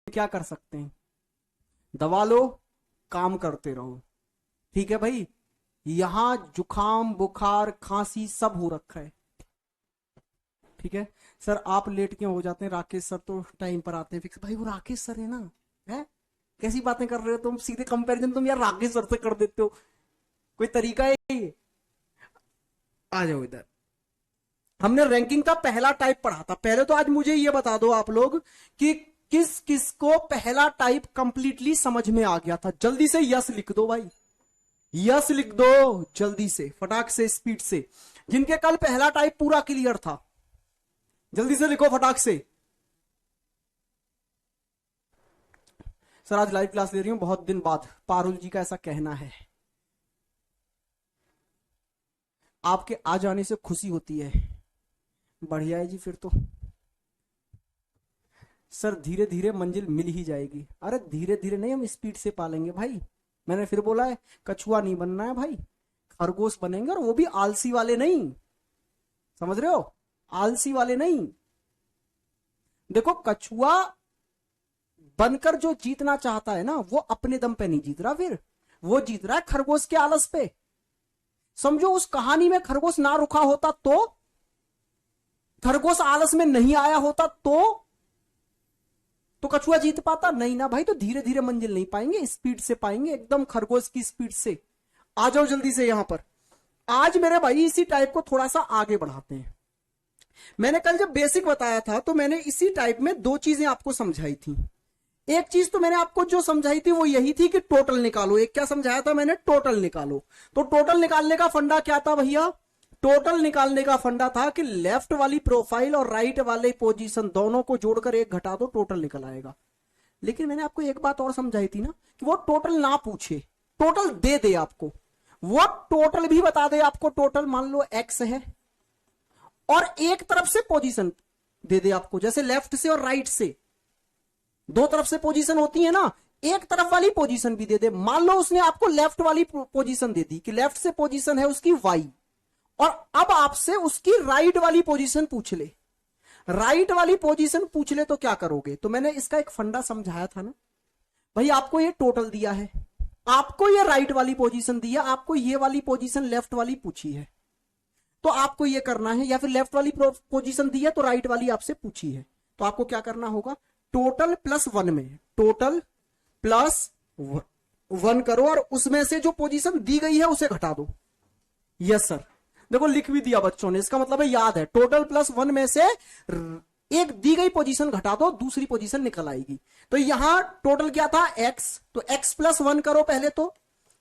क्या कर सकते हैं, दबा लो, काम करते रहो। ठीक है भाई, यहां जुकाम बुखार खांसी सब हो रखा है। ठीक है सर, आप लेट क्यों हो जाते हैं, राकेश सर तो टाइम पर आते हैं फिक्स। भाई वो राकेश सर है ना, है? कैसी बातें कर रहे हो तुम, सीधे कंपैरिजन तुम यार राकेश सर से कर देते हो, कोई तरीका है ये? आ जाओ इधर। हमने रैंकिंग का पहला टाइप पढ़ा था पहले, तो आज मुझे ये बता दो आप लोग कि किस किस को पहला टाइप कंप्लीटली समझ में आ गया था। जल्दी से यस लिख दो भाई, यस लिख दो, जल्दी से फटाक से स्पीड से। जिनके कल पहला टाइप पूरा क्लियर था जल्दी से लिखो फटाक से। सर आज लाइव क्लास ले रही हूं बहुत दिन बाद, पारुल जी का ऐसा कहना है। आपके आ जाने से खुशी होती है। बढ़िया है जी फिर तो। सर धीरे धीरे मंजिल मिल ही जाएगी। अरे धीरे धीरे नहीं, हम स्पीड से पालेंगे भाई। मैंने फिर बोला है, कछुआ नहीं बनना है भाई, खरगोश बनेंगे, और वो भी आलसी वाले नहीं। समझ रहे हो, आलसी वाले नहीं। देखो कछुआ बनकर जो जीतना चाहता है ना, वो अपने दम पे नहीं जीत रहा, फिर वो जीत रहा है खरगोश के आलस पे। समझो उस कहानी में खरगोश ना रुका होता तो, खरगोश आलस में नहीं आया होता तो कछुआ जीत पाता नहीं ना भाई। तो धीरे धीरे मंजिल नहीं पाएंगे, स्पीड से पाएंगे, एकदम खरगोश की स्पीड से। आ जाओ जल्दी से यहां पर। आज मेरे भाई इसी टाइप को थोड़ा सा आगे बढ़ाते हैं। मैंने कल जब बेसिक बताया था तो मैंने इसी टाइप में दो चीजें आपको समझाई थी। एक चीज तो मैंने आपको जो समझाई थी वो यही थी कि टोटल निकालो। एक क्या समझाया था मैंने, टोटल निकालो। तो टोटल निकालने का फंडा क्या था भैया, टोटल निकालने का फंडा था कि लेफ्ट वाली प्रोफाइल और राइट वाले पोजीशन दोनों को जोड़कर एक घटा दो, टोटल निकल आएगा। लेकिन मैंने आपको एक बात और समझाई थी ना, कि वो टोटल ना पूछे, टोटल दे दे आपको। वो टोटल भी बता दे आपको, टोटल मान लो एक्स है, और एक तरफ से पोजीशन दे दे आपको, जैसे लेफ्ट से और राइट से दो तरफ से पोजीशन होती है ना, एक तरफ वाली पोजीशन भी दे दे। मान लो उसने आपको लेफ्ट वाली पोजीशन दे दी कि लेफ्ट से पोजीशन है उसकी वाई, और अब आपसे उसकी राइट वाली पोजीशन पूछ ले। राइट वाली पोजीशन पूछ ले तो क्या करोगे, तो मैंने इसका एक फंडा समझाया था ना भाई। आपको ये टोटल दिया है, आपको ये राइट वाली पोजीशन दी है, आपको ये वाली पोजीशन लेफ्ट वाली पूछी है, तो आपको ये करना है। या फिर लेफ्ट वाली पोजीशन दी है तो राइट वाली आपसे पूछी है, तो आपको क्या करना होगा, टोटल प्लस वन में टोटल प्लस वन करो, और उसमें से जो पोजीशन दी गई है उसे घटा दो। यस सर, देखो लिख भी दिया बच्चों ने, इसका मतलब है याद है। टोटल प्लस वन में से एक दी गई पोजीशन घटा दो, दूसरी पोजीशन निकल आएगी। तो यहां टोटल क्या था, एक्स, तो एक्स प्लस वन करो पहले तो,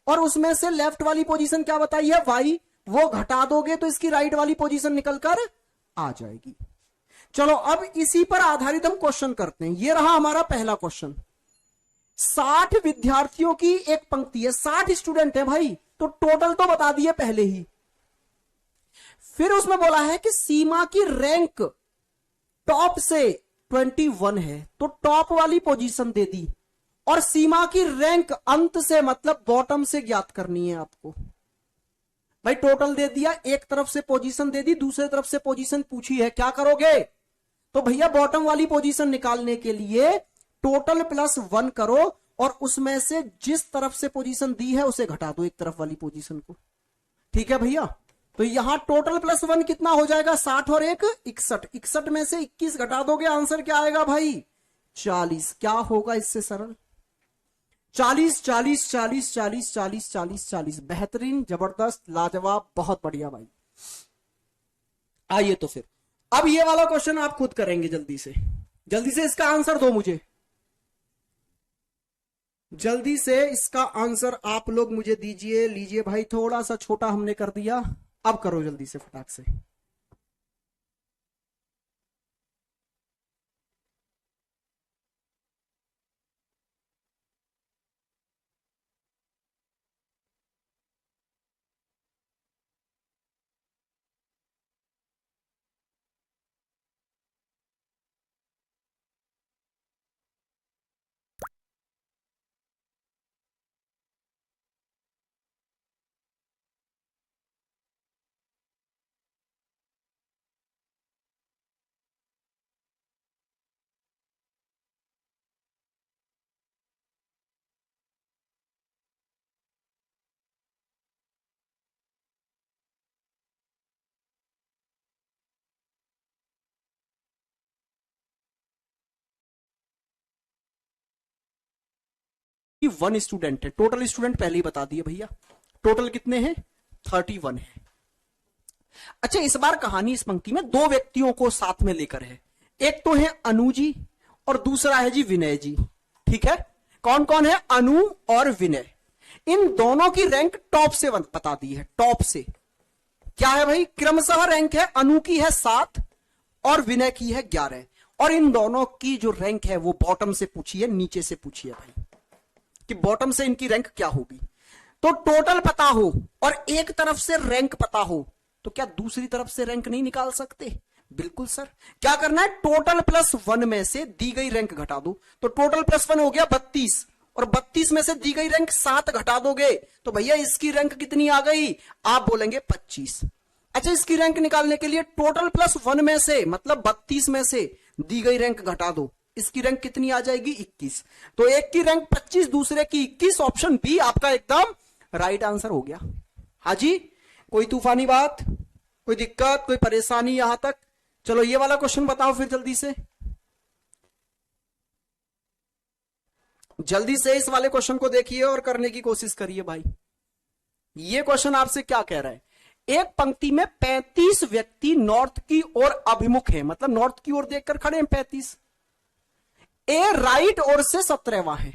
और उसमें से लेफ्ट वाली पोजीशन क्या बताई है, वाई, वो घटा दोगे तो इसकी राइट वाली पोजीशन निकल कर आ जाएगी। चलो अब इसी पर आधारित हम क्वेश्चन करते हैं। ये रहा हमारा पहला क्वेश्चन। 60 विद्यार्थियों की एक पंक्ति है, 60 स्टूडेंट है भाई, तो टोटल तो बता दिए पहले ही। फिर उसमें बोला है कि सीमा की रैंक टॉप से 21 है, तो टॉप वाली पोजीशन दे दी, और सीमा की रैंक अंत से मतलब बॉटम से ज्ञात करनी है आपको। भाई टोटल दे दिया, एक तरफ से पोजीशन दे दी, दूसरे तरफ से पोजीशन पूछी है, क्या करोगे, तो भैया बॉटम वाली पोजीशन निकालने के लिए टोटल प्लस वन करो, और उसमें से जिस तरफ से पोजीशन दी है उसे घटा दो, एक तरफ वाली पोजीशन को। ठीक है भैया, तो यहां टोटल प्लस वन कितना हो जाएगा, 60 और एक 61, 61 में से 21 घटा दोगे, आंसर क्या आएगा भाई, 40। क्या होगा इससे सरल, 40 40 40 40 40 40 40। बेहतरीन, जबरदस्त, लाजवाब, बहुत बढ़िया भाई। आइए तो फिर अब ये वाला क्वेश्चन आप खुद करेंगे, जल्दी से, जल्दी से इसका आंसर दो मुझे, जल्दी से इसका आंसर आप लोग मुझे दीजिए। लीजिए भाई, थोड़ा सा छोटा हमने कर दिया, अब करो जल्दी से फटाक से। 1 स्टूडेंट है। टोटल स्टूडेंट पहले ही बता दिए भैया, टोटल कितने हैं? 31 है। अच्छा, इस बार कहानी इस पंक्ति में दो व्यक्तियों को साथ में लेकर है। एक तो है अनु जी और दूसरा है जी विनय जी। ठीक है, कौन कौन है? अनु और विनय। इन दोनों की रैंक टॉप से बता दी है। टॉप से क्या है भाई? क्रमशः रैंक है, अनु की है 7 और विनय की है 11। और इन दोनों की जो रैंक है वो बॉटम से पूछी है, नीचे से पूछी है भाई, कि बॉटम से इनकी रैंक क्या होगी। तो टोटल पता हो और एक तरफ से रैंक पता हो तो क्या दूसरी तरफ से रैंक नहीं निकाल सकते? बिल्कुल सर। क्या करना है? टोटल प्लस 1 में से दी गई रैंक घटा दो। तो टोटल प्लस 1 हो गया 32 और 32 में से दी गई रैंक 7 घटा दोगे तो भैया इसकी रैंक कितनी आ गई? आप बोलेंगे 25। अच्छा, इसकी रैंक निकालने के लिए टोटल प्लस 1 में से मतलब 32 में से दी गई रैंक घटा दो, इसकी रैंक कितनी आ जाएगी? 21। तो एक की रैंक 25, दूसरे की 21। ऑप्शन बी आपका एकदम राइट आंसर हो गया। हाँ जी, कोई तूफानी बात, कोई दिक्कत, कोई परेशानी यहां तक? चलो ये वाला क्वेश्चन बताओ फिर जल्दी से। जल्दी से इस वाले क्वेश्चन को देखिए और करने की कोशिश करिए भाई। ये क्वेश्चन आपसे क्या कह रहा है? एक पंक्ति में 35 व्यक्ति नॉर्थ की ओर अभिमुख है, मतलब नॉर्थ की ओर देखकर खड़े हैं 35। ए राइट ओर से 17वां है,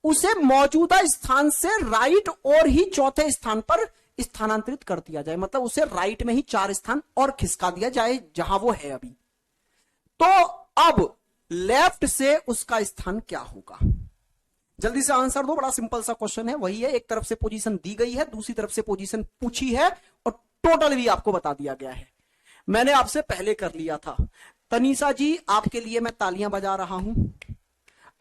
उसे मौजूदा स्थान से राइट और ही चौथे स्थान पर स्थानांतरित कर दिया जाए, मतलब उसे राइट में ही 4 स्थान और खिसका दिया जाए जहां वो है अभी। तो अब लेफ्ट से उसका स्थान क्या होगा? जल्दी से आंसर दो। बड़ा सिंपल सा क्वेश्चन है, वही है, एक तरफ से पोजीशन दी गई है, दूसरी तरफ से पोजीशन पूछी है और टोटल भी आपको बता दिया गया है। मैंने आपसे पहले कर लिया था। तनीषा जी, आपके लिए मैं तालियां बजा रहा हूं।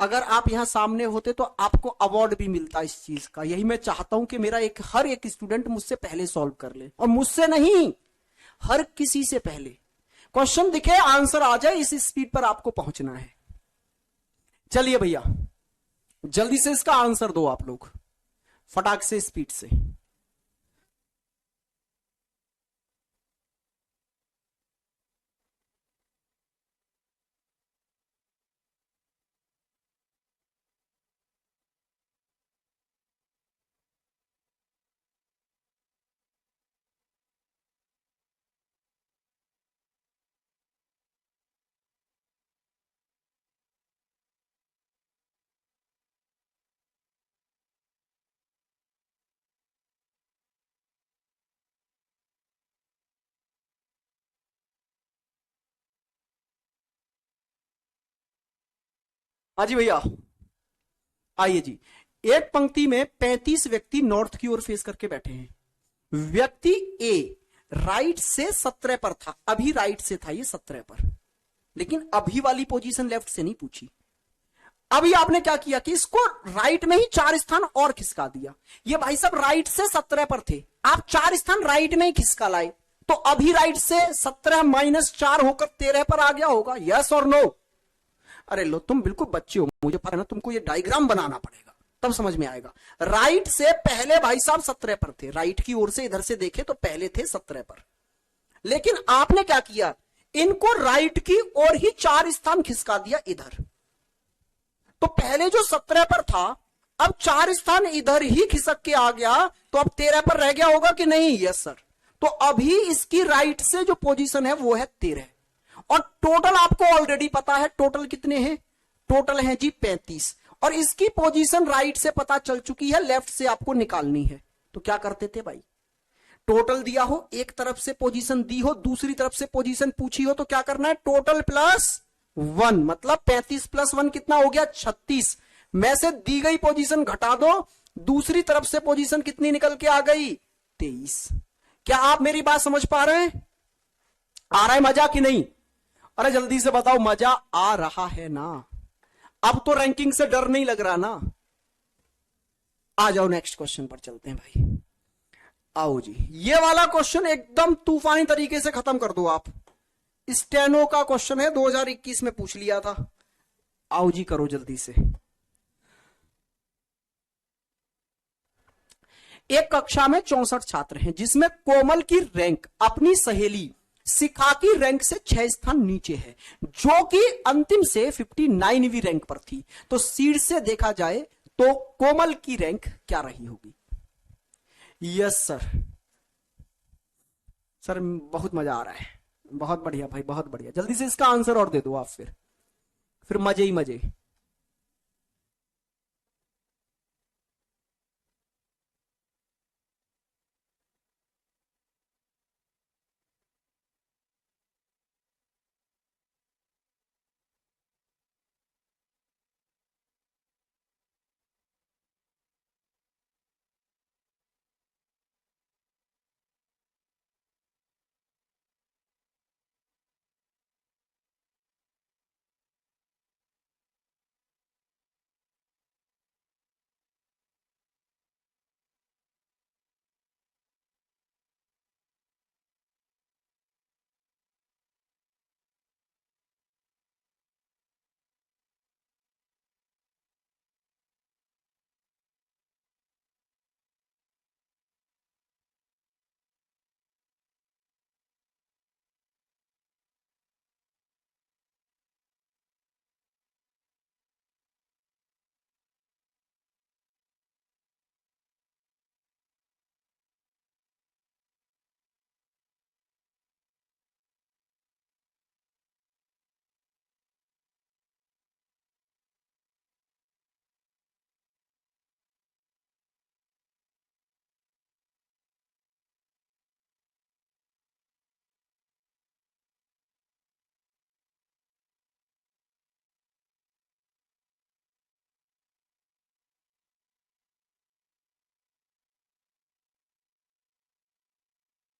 अगर आप यहां सामने होते तो आपको अवार्ड भी मिलता इस चीज का। यही मैं चाहता हूं कि मेरा हर एक स्टूडेंट मुझसे पहले सॉल्व कर ले, और मुझसे नहीं, हर किसी से पहले। क्वेश्चन दिखे, आंसर आ जाए, इस स्पीड पर आपको पहुंचना है। चलिए भैया, जल्दी से इसका आंसर दो आप लोग, फटाक से, स्पीड से। हाँ जी भैया, आइए जी। एक पंक्ति में 35 व्यक्ति नॉर्थ की ओर फेस करके बैठे हैं। व्यक्ति ए राइट से 17 पर था, अभी राइट से था ये 17 पर, लेकिन अभी वाली पोजीशन लेफ्ट से नहीं पूछी। अभी आपने क्या किया कि इसको राइट में ही 4 स्थान और खिसका दिया। ये भाई साहब राइट से 17 पर थे, आप 4 स्थान राइट में ही खिसका लाए, तो अभी राइट से 17 माइनस 4 होकर 13 पर आ गया होगा। यस और नो? अरे लो, तुम बिल्कुल बच्चे हो, मुझे पता है ना, तुमको ये डायग्राम बनाना पड़ेगा तब समझ में आएगा। राइट से पहले भाई साहब 17 पर थे, राइट की ओर से इधर से देखे तो पहले थे 17 पर, लेकिन आपने क्या किया, इनको राइट की ओर ही 4 स्थान खिसका दिया इधर। तो पहले जो 17 पर था, अब 4 स्थान इधर ही खिसक के आ गया, तो अब 13 पर रह गया होगा कि नहीं? Yes sir. तो अभी इसकी राइट से जो पोजीशन है वो है 13, और टोटल आपको ऑलरेडी पता है, टोटल कितने हैं? टोटल है जी 35, और इसकी पोजीशन राइट से पता चल चुकी है, लेफ्ट से आपको निकालनी है। तो क्या करते थे भाई, टोटल दिया हो, एक तरफ से पोजीशन दी हो, दूसरी तरफ से पोजीशन पूछी हो, तो क्या करना है? टोटल प्लस 1, मतलब 35 प्लस 1 कितना हो गया? 36 में से दी गई पोजीशन घटा दो, दूसरी तरफ से पोजीशन कितनी निकल के आ गई? 23। क्या आप मेरी बात समझ पा रहे हैं? आ रहा है मजा कि नहीं? अरे जल्दी से बताओ, मजा आ रहा है ना? अब तो रैंकिंग से डर नहीं लग रहा ना? आ जाओ, नेक्स्ट क्वेश्चन पर चलते हैं भाई। आओ जी, ये वाला क्वेश्चन एकदम तूफानी तरीके से खत्म कर दो आप। स्टेनो का क्वेश्चन है, 2021 में पूछ लिया था। आओ जी, करो जल्दी से। एक कक्षा में 64 छात्र हैं, जिसमें कोमल की रैंक अपनी सहेली शिखा की रैंक से 6 स्थान नीचे है, जो कि अंतिम से 59वीं रैंक पर थी। तो सीट से देखा जाए तो कोमल की रैंक क्या रही होगी? Yes sir. सर बहुत मजा आ रहा है। बहुत बढ़िया भाई, बहुत बढ़िया। जल्दी से इसका आंसर और दे दो आप, फिर मजे ही मजे।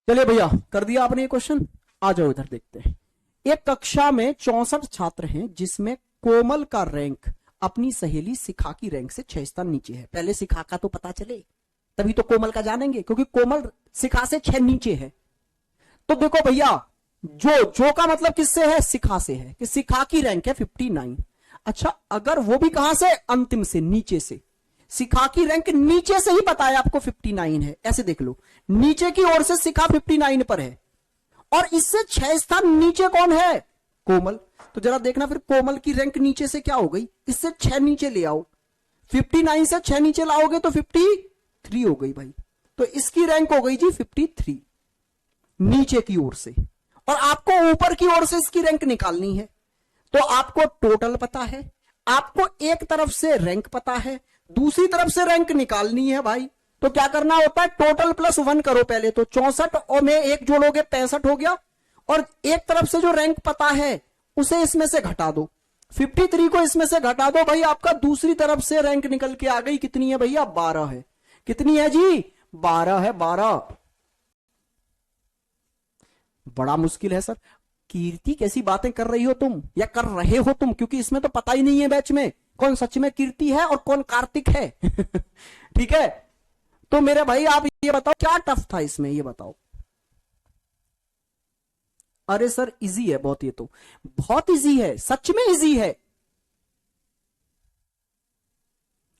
चलिए भैया, कर दिया आपने ये क्वेश्चन। आ जाओ इधर देखते हैं। एक कक्षा में 64 छात्र हैं, जिसमें कोमल का रैंक अपनी सहेली शिखा की रैंक से 6 स्थान नीचे है। पहले शिखा का तो पता चले, तभी तो कोमल का जानेंगे, क्योंकि कोमल शिखा से 6 नीचे है। तो देखो भैया, जो का मतलब किससे है? शिखा से है, कि शिखा की रैंक है 59। अच्छा, अगर वो भी कहां से? अंतिम से, नीचे से। शिखा की रैंक नीचे से ही पता है आपको 59 है। ऐसे देख लो, नीचे की ओर से शिखा 59 पर है, और इससे 6 स्थान नीचे कौन है? कोमल। तो जरा देखना फिर, कोमल की रैंक नीचे से क्या हो गई? इससे 6 नीचे ले आओ। 59 से 6 नीचे लाओगे तो 53 हो गई भाई। तो इसकी रैंक हो गई जी 53, नीचे की ओर से। और आपको ऊपर की ओर से इसकी रैंक निकालनी है। तो आपको टोटल पता है, आपको एक तरफ से रैंक पता है, दूसरी तरफ से रैंक निकालनी है भाई। तो क्या करना होता है? टोटल प्लस 1 करो पहले। तो 64 और में एक जोड़ोगे 65 हो गया, और एक तरफ से जो रैंक पता है उसे इसमें से घटा दो। 53 को इसमें से घटा दो भाई, आपका दूसरी तरफ से रैंक निकल के आ गई। कितनी है भैया? 12 है। कितनी है जी? 12 है, 12। बड़ा मुश्किल है सर। कीर्ति, कैसी बातें कर रही हो तुम, या कर रहे हो तुम? क्योंकि इसमें तो पता ही नहीं है बैच में कौन सच में कीर्ति है और कौन कार्तिक है। ठीक है। तो मेरे भाई आप ये बताओ, क्या टफ था इसमें, ये बताओ। अरे सर इजी है बहुत, ये तो बहुत इजी है, सच में इजी है।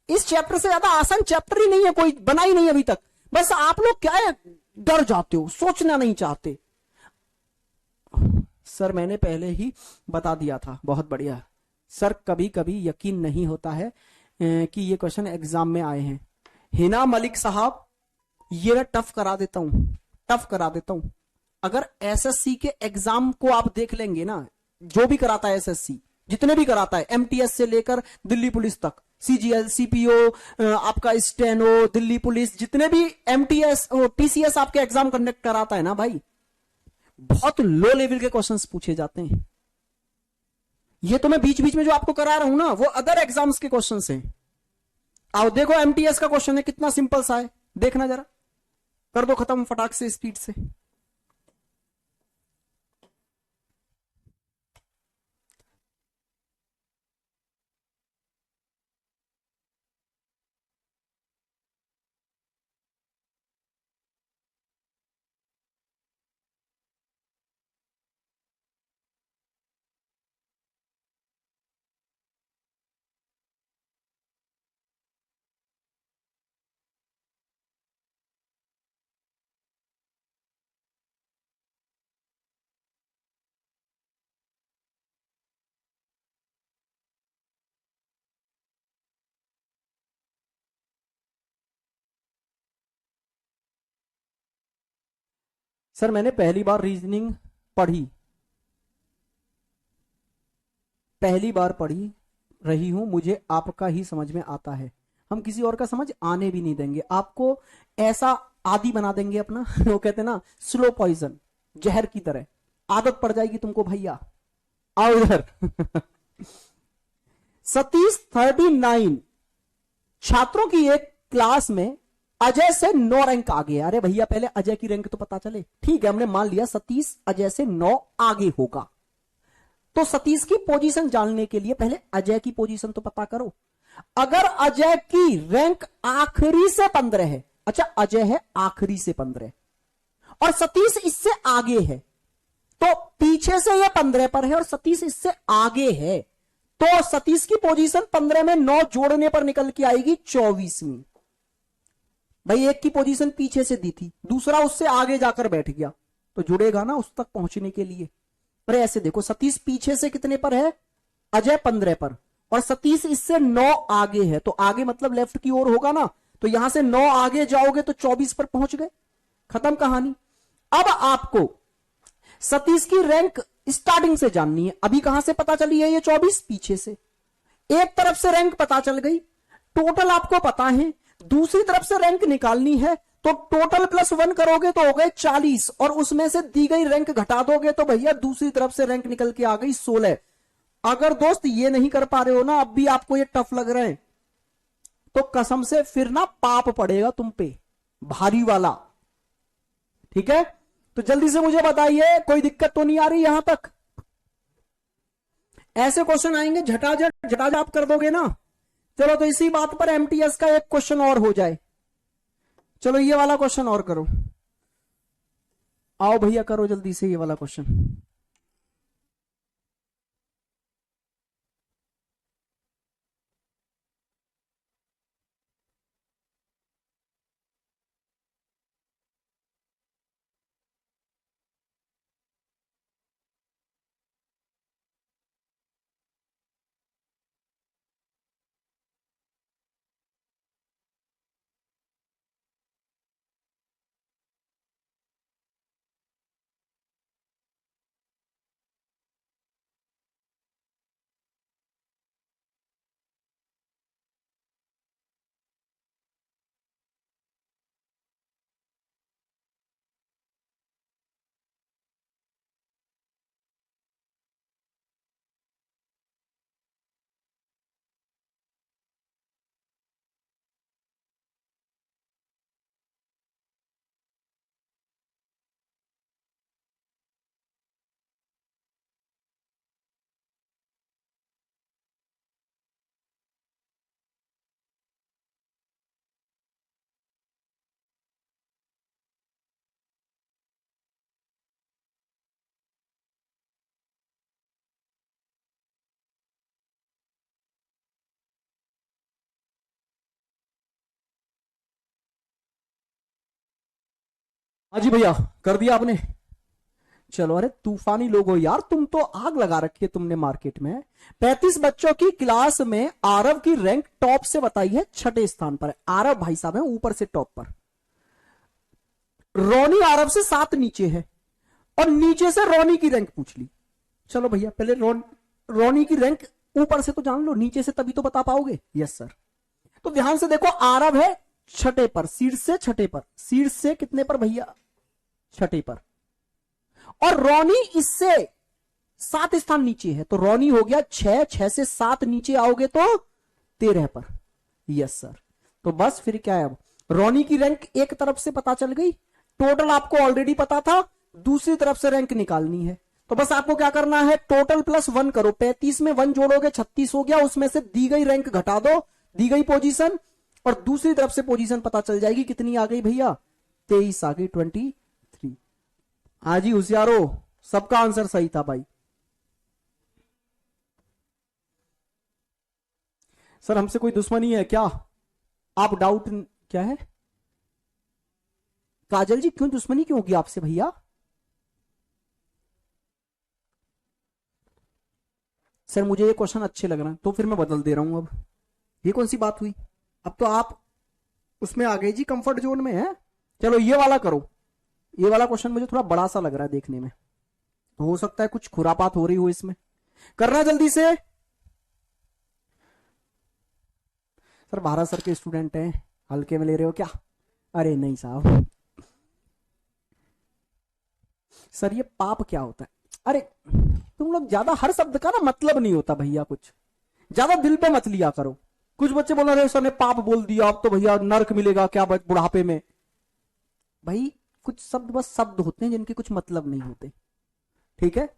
इस चैप्टर से ज्यादा आसान चैप्टर ही नहीं है, कोई बना ही नहीं अभी तक। बस आप लोग क्या है, डर जाते हो, सोचना नहीं चाहते। सर मैंने पहले ही बता दिया था। बहुत बढ़िया सर। कभी कभी यकीन नहीं होता है कि ये क्वेश्चन एग्जाम में आए हैं। हिना मलिक साहब, ये मैं टफ करा देता हूं, टफ करा देता हूं। अगर एसएससी के एग्जाम को आप देख लेंगे ना, जो भी कराता है एसएससी, जितने भी कराता है, एमटीएस से लेकर दिल्ली पुलिस तक, सीजीएल, सीपीओ, आपका स्टेनो, दिल्ली पुलिस, जितने भी एमटीएस और टीसीएस आपके एग्जाम कंडक्ट कराता है ना भाई, बहुत लो लेवल के क्वेश्चंस पूछे जाते हैं। ये तो मैं बीच बीच में जो आपको करा रहा हूं ना, वो अदर एग्जाम्स के क्वेश्चंस हैं। आओ देखो, एमटीएस का क्वेश्चन है, कितना सिंपल सा है, देखना जरा। कर दो खत्म फटाक से, स्पीड से। सर मैंने पहली बार रीजनिंग पढ़ी, पहली बार पढ़ी रही हूं, मुझे आपका ही समझ में आता है। हम किसी और का समझ आने भी नहीं देंगे, आपको ऐसा आदी बना देंगे अपना वो कहते हैं ना स्लो पॉइजन, जहर की तरह आदत पड़ जाएगी तुमको भैया। आओ इधर सतीश 39 छात्रों की एक क्लास में अजय से 9 रैंक आगे है। अरे भैया पहले अजय की रैंक तो पता चले। ठीक है, हमने मान लिया सतीश अजय से 9 आगे होगा, तो सतीश की पोजीशन जानने के लिए पहले अजय की पोजीशन तो पता करो। अगर अजय की रैंक आखिरी से 15 है, अच्छा अजय है आखिरी से 15 और सतीश इससे आगे है, तो पीछे से ये 15 पर है और सतीश इससे आगे है, तो सतीश की पोजीशन 15 में 9 जोड़ने पर निकल के आएगी 24वीं। भाई एक की पोजीशन पीछे से दी थी, दूसरा उससे आगे जाकर बैठ गया, तो जुड़ेगा ना उस तक पहुंचने के लिए। अरे ऐसे देखो, सतीश पीछे से कितने पर है, अजय 15 पर, और सतीश इससे 9 आगे है, तो आगे मतलब लेफ्ट की ओर होगा ना, तो यहां से 9 आगे जाओगे तो 24 पर पहुंच गए, खत्म कहानी। अब आपको सतीश की रैंक स्टार्टिंग से जाननी है। अभी कहां से पता चली है ये 24, पीछे से। एक तरफ से रैंक पता चल गई, टोटल आपको पता है, दूसरी तरफ से रैंक निकालनी है, तो टोटल +1 करोगे तो हो गए 40 और उसमें से दी गई रैंक घटा दोगे तो भैया दूसरी तरफ से रैंक निकल के आ गई 16। अगर दोस्त ये नहीं कर पा रहे हो ना, अब भी आपको ये टफ लग रहे हैं, तो कसम से फिर ना पाप पड़ेगा तुम पे, भारी वाला। ठीक है, तो जल्दी से मुझे बताइए, कोई दिक्कत तो नहीं आ रही यहां तक? ऐसे क्वेश्चन आएंगे झटाझट आप कर दोगे ना। चलो तो इसी बात पर एमटीएस का एक क्वेश्चन और हो जाए। चलो ये वाला क्वेश्चन और करो, आओ भैया करो जल्दी से ये वाला क्वेश्चन। हाँ जी भैया, कर दिया आपने? चलो, अरे तूफानी लोग हो यार, तुम तो आग लगा रखी है तुमने मार्केट में। 35 बच्चों की क्लास में आरव की रैंक टॉप से बताई है, 6ठे स्थान पर है। आरव भाई साहब है ऊपर से टॉप पर, रोनी आरव से 7 नीचे है, और नीचे से रोनी की रैंक पूछ ली। चलो भैया पहले रोनी की रैंक ऊपर से तो जान लो, नीचे से तभी तो बता पाओगे। Yes sir. तो ध्यान से देखो, आरव है 6ठे पर, शीर्ष से 6ठे पर, शीर्ष से कितने पर भैया, 6ठे पर, और रोनी इससे 7 स्थान नीचे है, तो रोनी हो गया 6 से 7 नीचे आओगे तो 13 पर। Yes sir. तो बस फिर क्या है, अब रोनी की रैंक एक तरफ से पता चल गई, टोटल आपको ऑलरेडी पता था, दूसरी तरफ से रैंक निकालनी है। तो बस आपको क्या करना है, टोटल +1 करो, 35 में 1 जोड़ोगे 36 हो गया, उसमें से दी गई रैंक घटा दो, दी गई पोजीशन, और दूसरी तरफ से पोजीशन पता चल जाएगी कितनी आ गई भैया, 23 आ गई, 23। हाँ जी होशियारो, सबका आंसर सही था भाई। सर हमसे कोई दुश्मनी है क्या? आप डाउट क्या है? काजल जी क्यों दुश्मनी क्यों होगी आपसे भैया? सर मुझे ये क्वेश्चन अच्छे लग रहे हैं तो फिर मैं बदल दे रहा हूं। अब ये कौन सी बात हुई, अब तो आप उसमें आ गए जी, कंफर्ट जोन में है। चलो ये वाला करो, ये वाला क्वेश्चन मुझे थोड़ा बड़ा सा लग रहा है देखने में, तो हो सकता है कुछ खुरापात हो रही हो इसमें। करना जल्दी से। सर भारत सर के स्टूडेंट हैं, हल्के में ले रहे हो क्या? अरे नहीं साहब। सर ये पाप क्या होता है? अरे तुम लोग ज्यादा हर शब्द का ना मतलब नहीं होता भैया, कुछ ज्यादा दिल पे मत लिया करो। कुछ बच्चे बोल रहे सर ने पाप बोल दिया, अब तो भैया नरक मिलेगा क्या बुढ़ापे में। भाई कुछ शब्द बस शब्द होते हैं जिनके कुछ मतलब नहीं होते, ठीक है।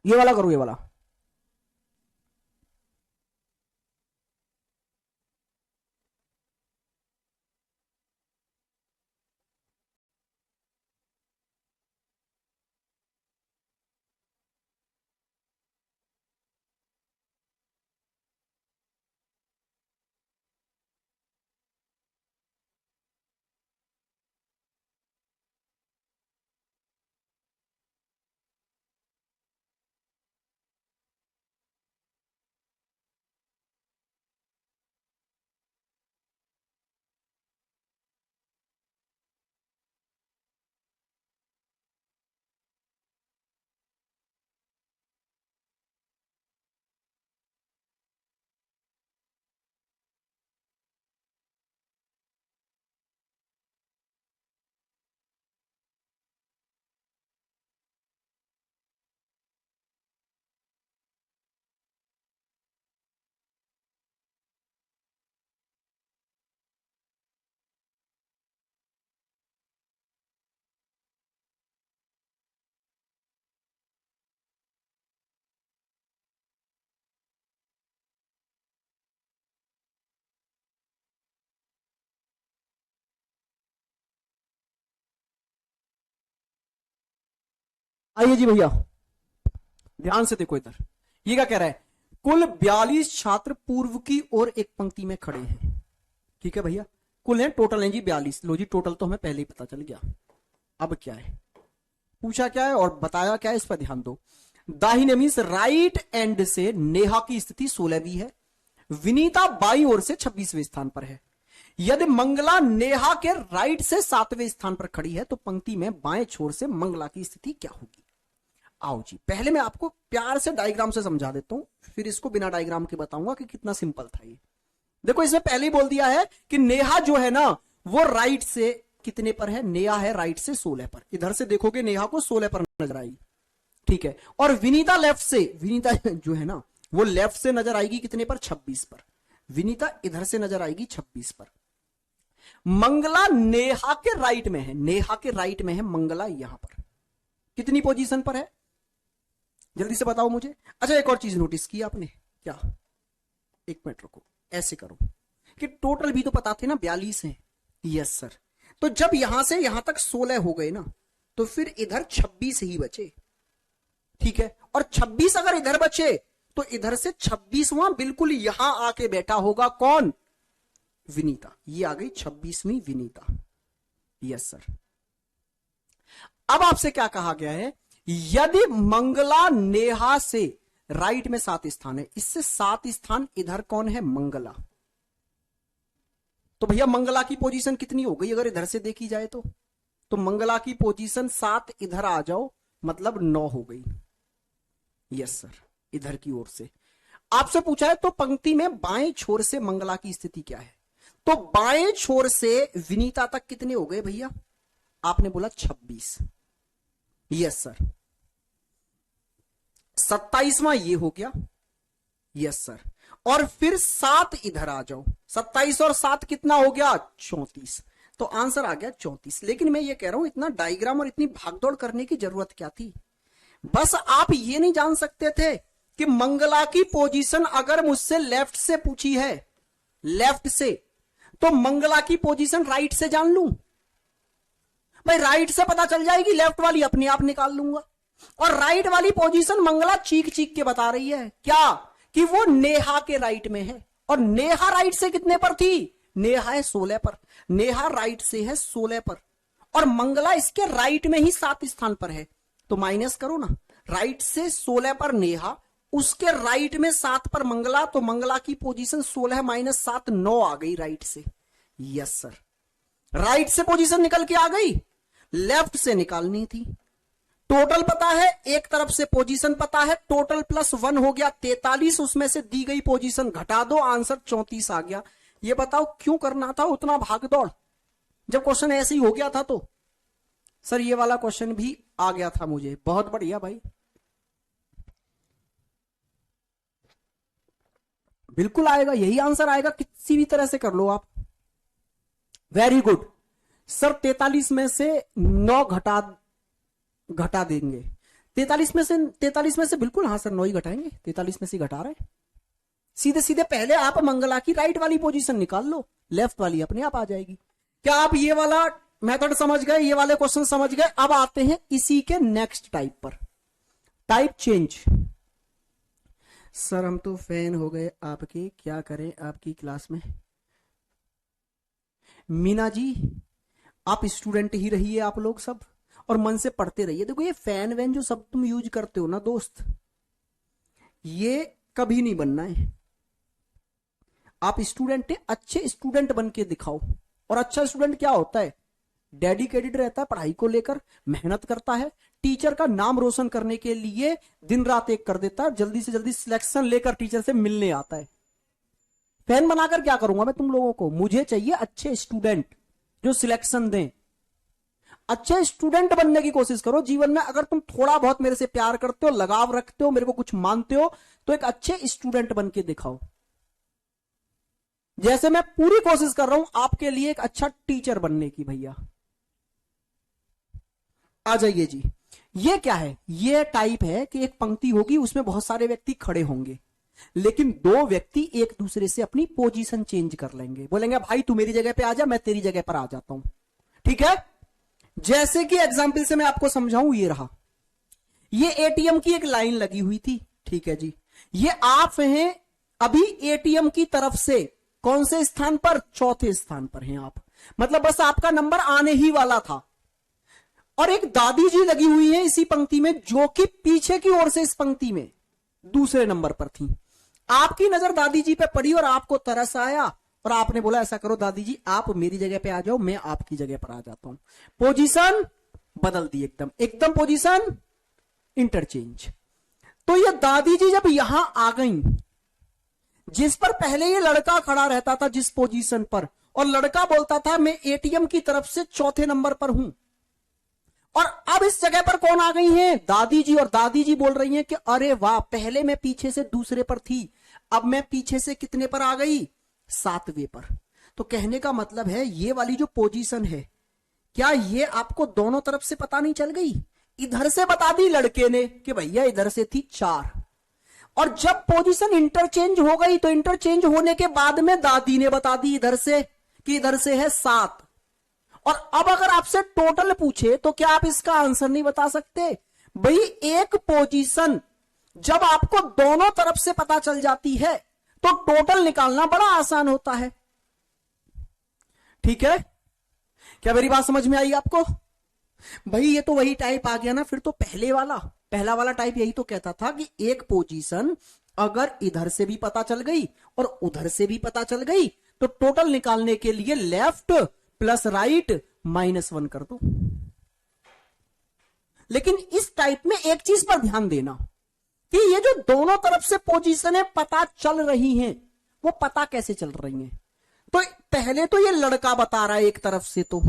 ये वाला करो, ये वाला। आइए जी भैया, ध्यान से देखो इधर। ये क्या कह रहा है? कुल 42 छात्र पूर्व की ओर एक पंक्ति में खड़े हैं। ठीक है भैया, कुल है टोटल है जी 42। लो जी, टोटल तो हमें पहले ही पता चल गया। अब क्या है, पूछा क्या है और बताया क्या है, इस पर ध्यान दो। दाहिने मीन्स राइट एंड से नेहा की स्थिति 16वीं है, विनीता बाईं ओर से 26वें स्थान पर है। यदि मंगला नेहा के राइट से 7वें स्थान पर खड़ी है तो पंक्ति में बाएं छोर से मंगला की स्थिति क्या होगी? आओ जी, पहले मैं आपको प्यार से डायग्राम से समझा देता हूं, फिर इसको बिना डायग्राम के बताऊंगा कि कितना सिंपल था ये। देखो इसमें पहले ही बोल दिया है कि नेहा जो है ना वो राइट से कितने पर है? नेहा है राइट से 16 पर। इधर से देखोगे नेहा को 16 पर नजर आएगी, ठीक है। और विनीता लेफ्ट से, विनीता जो है ना वो लेफ्ट से नजर आएगी कितने पर? 26 पर। विनीता इधर से नजर आएगी 26 पर। मंगला नेहा के राइट में है, नेहा के राइट में है मंगला, यहां पर कितनी पोजीशन पर है? जल्दी से बताओ मुझे। अच्छा एक और चीज नोटिस की आपने क्या? एक मिनट रुको, ऐसे करो कि टोटल भी तो पता थे ना 42 है। Yes sir. तो जब यहां से यहां तक 16 हो गए ना तो फिर इधर 26 ही बचे, ठीक है। और 26 अगर इधर बचे तो इधर से 26वां बिल्कुल यहां आके बैठा होगा कौन? विनीता। ये आ गई 26वीं विनीता। Yes sir. अब आपसे क्या कहा गया है? यदि मंगला नेहा से राइट में 7 स्थान है, इससे 7 स्थान इधर कौन है? मंगला। तो भैया मंगला की पोजीशन कितनी हो गई अगर इधर से देखी जाए तो मंगला की पोजीशन 7 इधर आ जाओ मतलब 9 हो गई। यस सर, इधर की ओर से आपसे पूछा है तो पंक्ति में बाएं छोर से मंगला की स्थिति क्या है? तो बाएं छोर से विनीता तक कितने हो गए भैया? आपने बोला 26। Yes sir. 27वां ये हो गया। Yes sir. और फिर 7 इधर आ जाओ, 27 और 7 कितना हो गया? 34। तो आंसर आ गया 34। लेकिन मैं ये कह रहा हूं इतना डायग्राम और इतनी भागदौड़ करने की जरूरत क्या थी? बस आप ये नहीं जान सकते थे कि मंगला की पोजीशन अगर मुझसे लेफ्ट से पूछी है, लेफ्ट से, तो मंगला की पोजीशन राइट से जान लूं? भाई राइट से पता चल जाएगी, लेफ्ट वाली अपने आप निकाल लूंगा। और राइट वाली पोजीशन मंगला चीख चीख के बता रही है क्या? कि वो नेहा के राइट में है। और नेहा राइट से कितने पर थी? नेहा है 16 पर। नेहा राइट से है 16 पर और मंगला इसके राइट में ही 7 स्थान पर है। तो माइनस करो ना, राइट से 16 पर नेहा, उसके राइट में 7 पर मंगला, तो मंगला की पोजीशन 16 माइनस 7 9 आ गई राइट से। यस सर, राइट से पोजीशन निकल के आ गई, लेफ्ट से निकालनी थी। टोटल पता है, एक तरफ से पोजीशन पता है, टोटल प्लस 1 हो गया 43, उसमें से दी गई पोजीशन घटा दो, आंसर 34 आ गया। ये बताओ क्यों करना था उतना भागदौड़ जब क्वेश्चन ऐसे ही हो गया था। तो सर ये वाला क्वेश्चन भी आ गया था मुझे, बहुत बढ़िया भाई, बिल्कुल आएगा, यही आंसर आएगा, किसी भी तरह से कर लो आप। वेरी गुड सर, 43 में से 9 घटा देंगे। 43 में से बिल्कुल, हाँ सर 9 ही घटाएंगे, 43 में से घटा रहे हैं। सीधे सीधे पहले आप मंगला की राइट वाली पोजीशन निकाल लो, लेफ्ट वाली अपने आप आ जाएगी। क्या आप ये वाला मेथड समझ गए, ये वाले क्वेश्चन समझ गए? अब आते हैं इसी के नेक्स्ट टाइप पर, टाइप चेंज। सर हम तो फैन हो गए आपके, क्या करें आपकी क्लास में। मीना जी आप स्टूडेंट ही रहिए आप लोग सब, और मन से पढ़ते रहिए। देखो ये फैन वैन जो सब तुम यूज करते हो ना दोस्त, ये कभी नहीं बनना है। आप स्टूडेंट है, अच्छे स्टूडेंट बन के दिखाओ। और अच्छा स्टूडेंट क्या होता है? डेडिकेटेड रहता है पढ़ाई को लेकर, मेहनत करता है, टीचर का नाम रोशन करने के लिए दिन रात एक कर देता है, जल्दी से जल्दी सिलेक्शन लेकर टीचर से मिलने आता है। फैन बनाकर क्या करूंगा मैं तुम लोगों को? मुझे चाहिए अच्छे स्टूडेंट जो सिलेक्शन दें। अच्छे स्टूडेंट बनने की कोशिश करो जीवन में। अगर तुम थोड़ा बहुत मेरे से प्यार करते हो, लगाव रखते हो, मेरे को कुछ मानते हो, तो एक अच्छे स्टूडेंट बन के दिखाओ। जैसे मैं पूरी कोशिश कर रहा हूं आपके लिए एक अच्छा टीचर बनने की। भैया आ जाइए जी। ये क्या है? ये टाइप है कि एक पंक्ति होगी, उसमें बहुत सारे व्यक्ति खड़े होंगे, लेकिन 2 व्यक्ति एक दूसरे से अपनी पोजीशन चेंज कर लेंगे। बोलेंगे भाई तू मेरी जगह पे आ जा, मैं तेरी जगह पर आ जाता हूं। ठीक है? जैसे कि एग्जाम्पल से मैं आपको समझाऊं, ये रहा, ये एटीएम की एक लाइन लगी हुई थी। ठीक है जी, ये आप हैं अभी एटीएम की तरफ से कौन से स्थान पर? चौथे स्थान पर हैं आप, मतलब बस आपका नंबर आने ही वाला था। और एक दादी जी लगी हुई है इसी पंक्ति में, जो कि पीछे की ओर से इस पंक्ति में दूसरे नंबर पर थी। आपकी नजर दादी जी पे पड़ी और आपको तरस आया और आपने बोला ऐसा करो दादी जी आप मेरी जगह पे आ जाओ, मैं आपकी जगह पर आ जाता हूं। पोजीशन बदल दी, एकदम पोजीशन इंटरचेंज। तो ये दादी जी जब यहां आ गई, जिस पर पहले ये लड़का खड़ा रहता था जिस पोजीशन पर, और लड़का बोलता था मैं एटीएम की तरफ से चौथे नंबर पर हूं, और अब इस जगह पर कौन आ गई हैं? दादी जी। और दादी जी बोल रही हैं कि अरे वाह, पहले मैं पीछे से दूसरे पर थी, अब मैं पीछे से कितने पर आ गई? 7वें पर। तो कहने का मतलब है ये वाली जो पोजीशन है, क्या ये आपको दोनों तरफ से पता नहीं चल गई? इधर से बता दी लड़के ने कि भैया इधर से थी 4, और जब पोजीशन इंटरचेंज हो गई तो इंटरचेंज होने के बाद में दादी ने बता दी इधर से कि इधर से है 7। और अब अगर आपसे टोटल पूछे तो क्या आप इसका आंसर नहीं बता सकते? भाई एक पोजीशन जब आपको दोनों तरफ से पता चल जाती है तो टोटल निकालना बड़ा आसान होता है। ठीक है, क्या मेरी बात समझ में आई आपको? भाई ये तो वही टाइप आ गया ना फिर तो पहला वाला टाइप यही तो कहता था कि एक पोजीशन अगर इधर से भी पता चल गई और उधर से भी पता चल गई तो टोटल निकालने के लिए लेफ्ट प्लस राइट -1 कर दो। लेकिन इस टाइप में एक चीज पर ध्यान देना कि ये जो दोनों तरफ से पोजीशनें पता चल रही हैं, वो पता कैसे चल रही हैं? तो पहले तो ये लड़का बता रहा है एक तरफ से, तो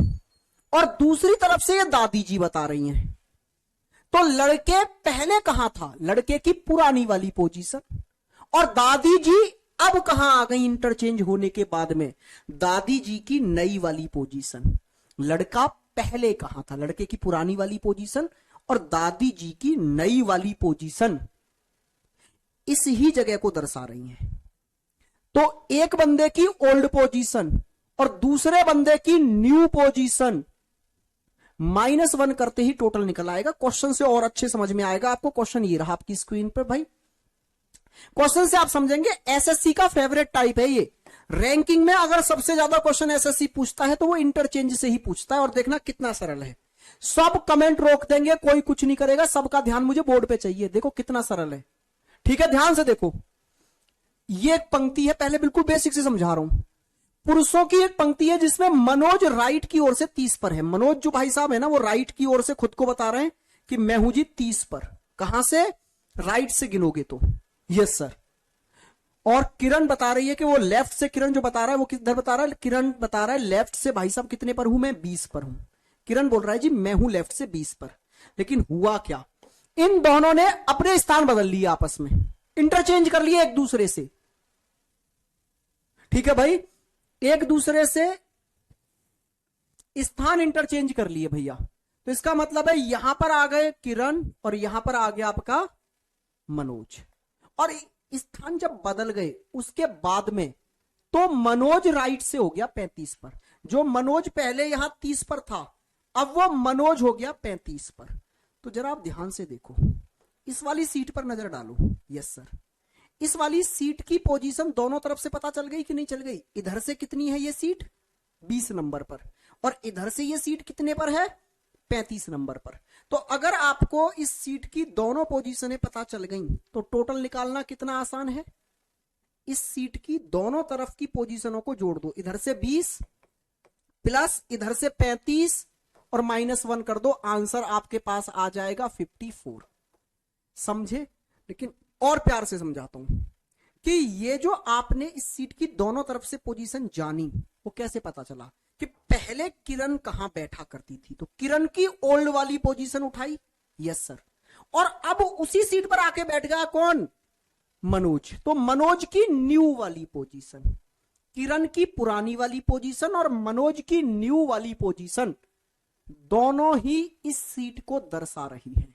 और दूसरी तरफ से ये दादी जी बता रही हैं। तो लड़के पहले कहां था? लड़के की पुरानी वाली पोजीशन, और दादी जी अब कहां आ गई इंटरचेंज होने के बाद में? दादी जी की नई वाली पोजीशन। लड़का पहले कहां था? लड़के की पुरानी वाली पोजीशन और दादी जी की नई वाली पोजीशन इस ही जगह को दर्शा रही हैं। तो एक बंदे की ओल्ड पोजीशन और दूसरे बंदे की न्यू पोजीशन -1 करते ही टोटल निकल आएगा। क्वेश्चन से और अच्छे समझ में आएगा आपको। क्वेश्चन ये रहा आपकी स्क्रीन पर भाई। क्वेश्चन से आप समझेंगे एसएससी का फेवरेट टाइप है ये। रैंकिंग में अगर सबसे ज्यादा क्वेश्चन एसएससी पूछता है तो वो इंटरचेंज से ही पूछता है। और देखना कितना सरल है। सब कमेंट रोक देंगे, कोई कुछ नहीं करेगा, सबका ध्यान मुझे बोर्ड पे चाहिए। देखो कितना सरल है। ठीक है, ध्यान से देखो, ये एक पंक्ति है, पहले बिल्कुल बेसिक से समझा रहा हूं। पुरुषों की एक पंक्ति है जिसमें मनोज राइट की ओर से 30 पर है। मनोज जो भाई साहब है ना, वो राइट की ओर से खुद को बता रहे हैं कि मैं हूं जी 30 पर। कहां से? राइट से गिनोगे तो। Yes sir. और किरण बता रही है कि वो लेफ्ट से, किरण जो बता रहा है वो किधर बता रहा है? किरण बता रहा है लेफ्ट से भाई साहब कितने पर हूं मैं? 20 पर हूं। किरण बोल रहा है जी मैं हूं लेफ्ट से 20 पर। लेकिन हुआ क्या, इन दोनों ने अपने स्थान बदल लिए, आपस में इंटरचेंज कर लिए एक दूसरे से। ठीक है भाई, एक दूसरे से स्थान इंटरचेंज कर लिए भैया। तो इसका मतलब है यहां पर आ गए किरण और यहां पर आ गया आपका मनोज। और स्थान जब बदल गए उसके बाद में, तो मनोज राइट से हो गया 35 पर। जो मनोज पहले यहां 30 पर था, अब वो मनोज हो गया 35 पर। तो जरा आप ध्यान से देखो, इस वाली सीट पर नजर डालो। Yes sir. इस वाली सीट की पोजीशन दोनों तरफ से पता चल गई कि नहीं चल गई? इधर से कितनी है ये सीट? 20 नंबर पर। और इधर से ये सीट कितने पर है? 35 नंबर पर। तो अगर आपको इस सीट की दोनों पोजीशनें पता चल गई तो टोटल निकालना कितना आसान है। इस सीट की दोनों तरफ की पोजीशनों को जोड़ दो, इधर से 20 प्लस इधर से 35 और -1 कर दो, आंसर आपके पास आ जाएगा 54। समझे? लेकिन और प्यार से समझाता हूं कि ये जो आपने इस सीट की दोनों तरफ से पोजीशन जानी, वो कैसे पता चला कि पहले किरण कहां बैठा करती थी, तो किरण की ओल्ड वाली पोजीशन उठाई। Yes sir. और अब उसी सीट पर आके बैठ गया कौन? मनोज। तो मनोज की न्यू वाली पोजीशन, किरण की पुरानी वाली पोजीशन और मनोज की न्यू वाली पोजीशन दोनों ही इस सीट को दर्शा रही है।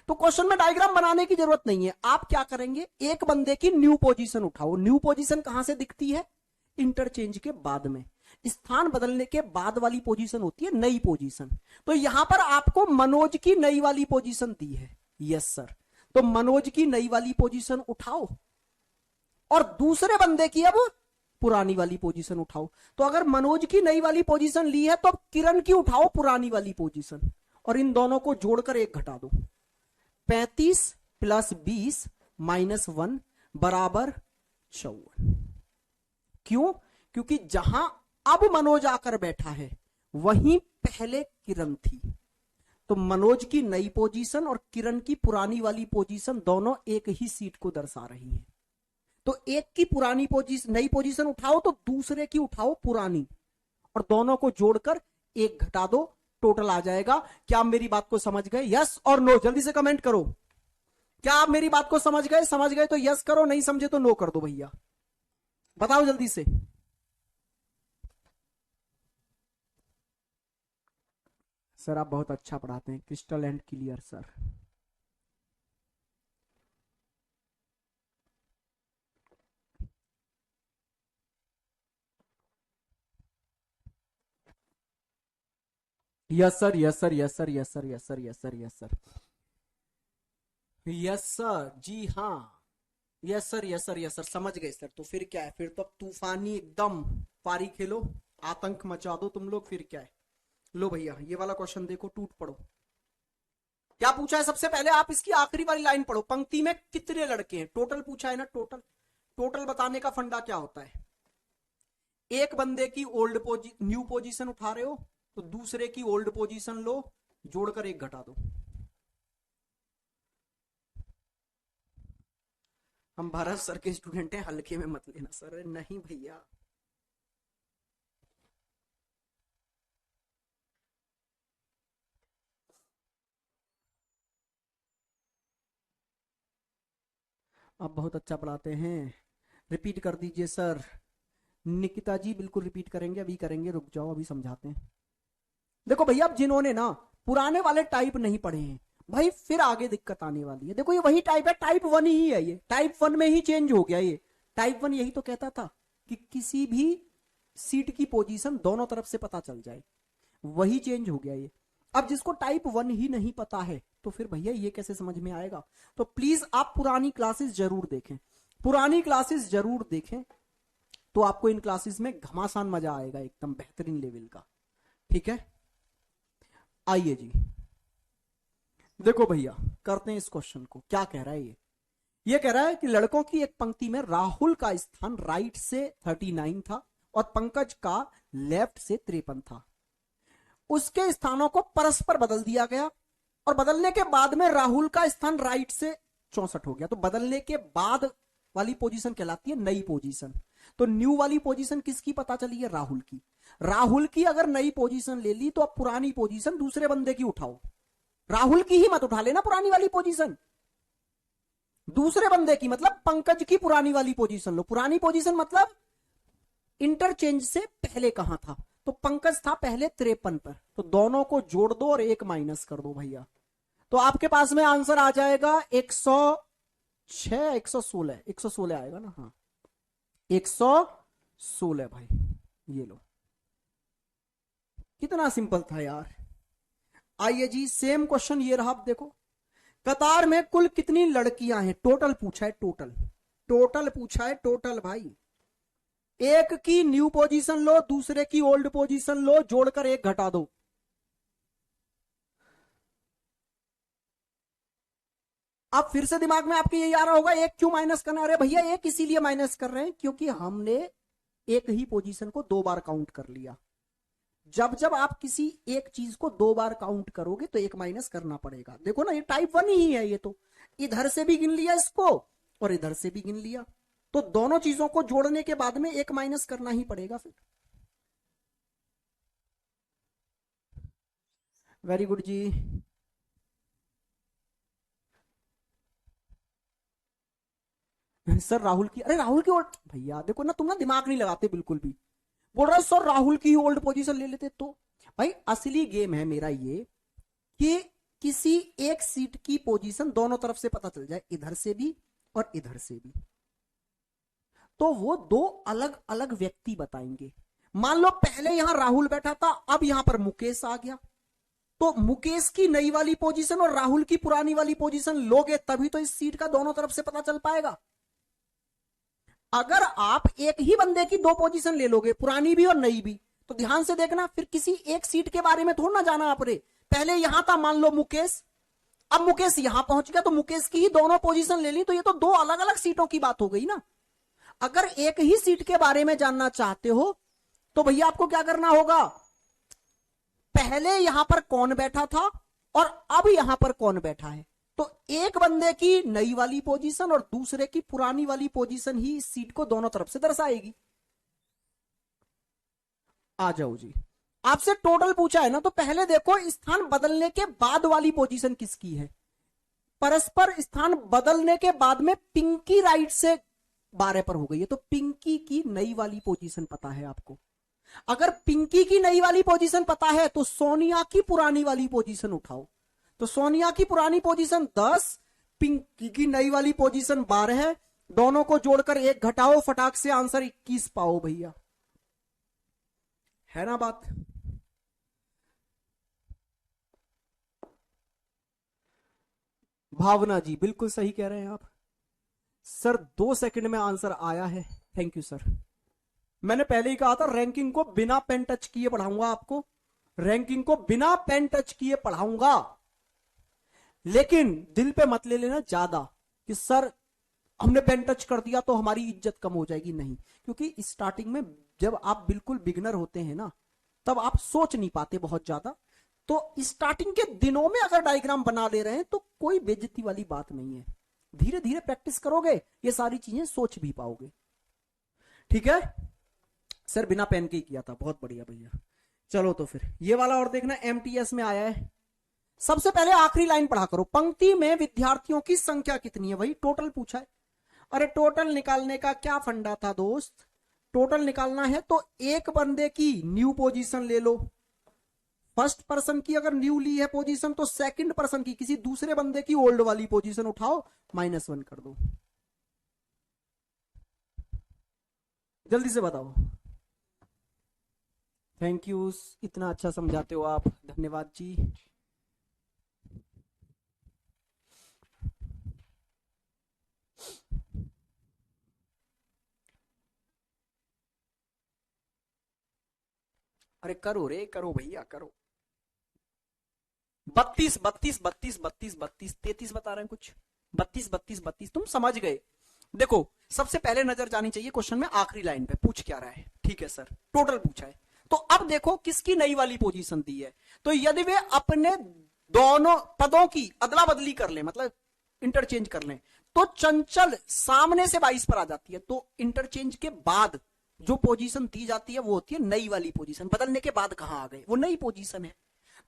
तो क्वेश्चन में डायग्राम बनाने की जरूरत नहीं है। आप क्या करेंगे, एक बंदे की न्यू पोजीशन उठाओ। न्यू पोजीशन कहां से दिखती है? इंटरचेंज के बाद में, स्थान बदलने के बाद वाली पोजीशन होती है नई पोजीशन। तो यहां पर आपको मनोज की नई वाली पोजीशन दी है। Yes sir. तो मनोज की नई वाली पोजीशन उठाओ और दूसरे बंदे की अब पुरानी वाली पोजीशन उठाओ। तो अगर मनोज की नई वाली पोजीशन ली है तो अब किरण की उठाओ पुरानी वाली पोजीशन, और इन दोनों को जोड़कर एक घटा दो। 35 प्लस 20 -1 बराबर 54। क्यों? क्योंकि जहां अब मनोज आकर बैठा है वहीं पहले किरण थी। तो मनोज की नई पोजीशन और किरण की पुरानी वाली पोजीशन दोनों एक ही सीट को दर्शा रही हैं। तो एक की पुरानी पोजीशन, नई पोजीशन उठाओ तो दूसरे की उठाओ पुरानी, और दोनों को जोड़कर एक घटा दो, टोटल आ जाएगा। क्या आप मेरी बात को समझ गए? यस और नो जल्दी से कमेंट करो। क्या आप मेरी बात को समझ गए? समझ गए तो यस करो, नहीं समझे तो नो कर दो भैया। बताओ जल्दी से। सर आप बहुत अच्छा पढ़ाते हैं, crystal and clear sir. Yes sir, yes sir, yes sir, yes sir, yes sir, yes sir, yes sir, yes sir, जी हाँ। Yes sir, yes sir, yes sir, समझ गए सर। तो फिर क्या है, फिर तो अब तूफानी एकदम पारी खेलो, आतंक मचा दो तुम लोग। फिर क्या है, लो भैया ये वाला क्वेश्चन देखो, टूट पड़ो। क्या पूछा है? सबसे पहले आप इसकी आखिरी वाली लाइन पढ़ो। पंक्ति में कितने लड़के हैं, टोटल पूछा है ना। टोटल, टोटल बताने का फंडा क्या होता है? एक बंदे की न्यू पोजीशन उठा रहे हो तो दूसरे की ओल्ड पोजीशन लो, जोड़कर एक घटा दो। हम भारत सर के स्टूडेंट हैं, हल्के में मत लेना सर। नहीं भैया, आप बहुत अच्छा पढ़ाते हैं। रिपीट कर दीजिए सर। निकिता जी बिल्कुल रिपीट करेंगे, अभी करेंगे, रुक जाओ अभी समझाते हैं। देखो भैया, अब जिन्होंने ना पुराने वाले टाइप नहीं पढ़े हैं भाई, फिर आगे दिक्कत आने वाली है। देखो ये वही टाइप है, टाइप 1 ही है ये, टाइप 1 में ही चेंज हो गया ये। टाइप 1 यही तो कहता था कि किसी भी सीट की पोजीशन दोनों तरफ से पता चल जाए, वही चेंज हो गया ये। अब जिसको टाइप 1 ही नहीं पता है तो फिर भैया ये कैसे समझ में आएगा? तो प्लीज आप पुरानी क्लासेस जरूर देखें, पुरानी क्लासेस जरूर देखें, तो आपको इन क्लासेस में घमासान मजा आएगा, एकदम बेहतरीन लेवल का। ठीक है, आइए जी, देखो भैया करते हैं इस क्वेश्चन को। क्या कह रहा है ये? ये कह रहा है कि लड़कों की एक पंक्ति में राहुल का स्थान राइट से 39 था और पंकज का लेफ्ट से 53 था। उसके स्थानों को परस्पर बदल दिया गया और बदलने के बाद में राहुल का स्थान राइट से 64 हो गया। तो बदलने के बाद वाली पोजीशन कहलाती है नई पोजीशन। तो न्यू वाली पोजीशन किसकी पता चली है? राहुल की। राहुल की अगर नई पोजीशन ले ली तो अब पुरानी पोजीशन दूसरे बंदे की उठाओ। राहुल की ही मत उठा लेना पुरानी वाली पोजीशन, दूसरे बंदे की, मतलब पंकज की पुरानी वाली पोजीशन लो। पुरानी पोजीशन मतलब इंटरचेंज से पहले कहां था? तो पंकज था पहले 53 पर, तो दोनों को जोड़ दो और एक माइनस कर दो भैया। तो आपके पास में आंसर आ जाएगा 106, 116, 116 आएगा ना? हाँ 116 भाई, ये लो। कितना सिंपल था यार। आइए जी, सेम क्वेश्चन ये रहा। आप देखो, कतार में कुल कितनी लड़कियां हैं? टोटल पूछा है, टोटल, टोटल पूछा है, टोटल भाई। एक की न्यू पोजीशन लो, दूसरे की ओल्ड पोजीशन लो, जोड़कर एक घटा दो। अब फिर से दिमाग में आपके यही आ रहा होगा, एक क्यों माइनस करना? अरे भैया एक इसीलिए माइनस कर रहे हैं क्योंकि हमने एक ही पोजीशन को 2 बार काउंट कर लिया। जब जब आप किसी एक चीज को 2 बार काउंट करोगे तो एक माइनस करना पड़ेगा। देखो ना, ये टाइप 1 ही है। ये तो इधर से भी गिन लिया इसको और इधर से भी गिन लिया, तो दोनों चीजों को जोड़ने के बाद में एक माइनस करना ही पड़ेगा फिर। वेरी गुड जी। सर राहुल की, अरे राहुल की ओल्ड, भैया देखो ना, तुम ना दिमाग नहीं लगाते बिल्कुल भी। बोल रहा सर राहुल की ओल्ड पोजीशन ले लेते तो। भाई असली गेम है मेरा ये कि किसी एक सीट की पोजीशन दोनों तरफ से पता चल जाए, इधर से भी और इधर से भी, तो वो दो अलग अलग व्यक्ति बताएंगे। मान लो पहले यहां राहुल बैठा था, अब यहां पर मुकेश आ गया, तो मुकेश की नई वाली पोजीशन और राहुल की पुरानी वाली पोजीशन लोगे तभी तो इस सीट का दोनों तरफ से पता चल पाएगा। अगर आप एक ही बंदे की 2 पोजीशन ले लोगे, पुरानी भी और नई भी, तो ध्यान से देखना, फिर किसी एक सीट के बारे में थोड़ा ना जाना आपने। पहले यहां था मान लो मुकेश, अब मुकेश यहां पहुंच गया, तो मुकेश की ही दोनों पोजीशन ले ली, तो ये तो 2 अलग अलग सीटों की बात हो गई ना। अगर एक ही सीट के बारे में जानना चाहते हो तो भैया आपको क्या करना होगा? पहले यहां पर कौन बैठा था और अब यहां पर कौन बैठा है, तो एक बंदे की नई वाली पोजीशन और दूसरे की पुरानी वाली पोजीशन ही इस सीट को दोनों तरफ से दर्शाएगी। आ जाओ जी, आपसे टोटल पूछा है ना, तो पहले देखो स्थान बदलने के बाद वाली पोजीशन किसकी है। परस्पर स्थान बदलने के बाद में पिंकी राइट से 12 पर हो गई है, तो पिंकी की नई वाली पोजीशन पता है आपको। अगर पिंकी की नई वाली पोजीशन पता है तो सोनिया की पुरानी वाली पोजीशन उठाओ। तो सोनिया की पुरानी पोजीशन 10, पिंकी की नई वाली पोजीशन 12 है, दोनों को जोड़कर एक घटाओ, फटाक से आंसर 21 पाओ भैया। है ना बात? भावना जी बिल्कुल सही कह रहे हैं आप। सर 2 सेकंड में आंसर आया है, थैंक यू सर। मैंने पहले ही कहा था रैंकिंग को बिना पेन टच किए पढ़ाऊंगा आपको, रैंकिंग को बिना पेन टच किए पढ़ाऊंगा, लेकिन दिल पे मत ले लेना ज्यादा कि सर हमने पेन टच कर दिया तो हमारी इज्जत कम हो जाएगी। नहीं, क्योंकि स्टार्टिंग में जब आप बिल्कुल बिगनर होते हैं ना, तब आप सोच नहीं पाते बहुत ज्यादा, तो स्टार्टिंग के दिनों में अगर डायग्राम बना ले रहे हैं तो कोई बेइज्जती वाली बात नहीं है। धीरे धीरे प्रैक्टिस करोगे ये सारी चीजें सोच भी पाओगे। ठीक है सर, बिना पेन के ही किया था, बहुत बढ़िया भैया। चलो तो फिर ये वाला और देखना, एमटीएस में आया है। सबसे पहले आखिरी लाइन पढ़ा करो, पंक्ति में विद्यार्थियों की संख्या कितनी है, वही टोटल पूछा है। अरे टोटल निकालने का क्या फंडा था दोस्त, टोटल निकालना है तो एक बंदे की न्यू पोजीशन ले लो। फर्स्ट पर्सन की अगर न्यू ली है पोजीशन तो सेकंड पर्सन की किसी दूसरे बंदे की ओल्ड वाली पोजीशन उठाओ, -1 कर दो। जल्दी से बताओ। थैंक यू, इतना अच्छा समझाते हो आप, धन्यवाद जी। अरे करो रे, करो भैया करो। 32, 32, 32, 32, 32, 33 बता रहे हैं कुछ, 32 32 32, तुम समझ गए। देखो सबसे पहले नजर जानी चाहिए क्वेश्चन में आखिरी लाइन पे पूछ क्या रहा है। ठीक है सर, टोटल पूछा है। तो अब देखो किसकी नई वाली पोजीशन दी है। तो यदि वे अपने दोनों पदों की अदला बदली कर ले, मतलब इंटरचेंज कर लें, तो चंचल सामने से 22 पर आ जाती है। तो इंटरचेंज के बाद जो पोजीशन दी जाती है वो होती है नई वाली पोजीशन। बदलने के बाद कहां आ गए, वो नई पोजीशन है।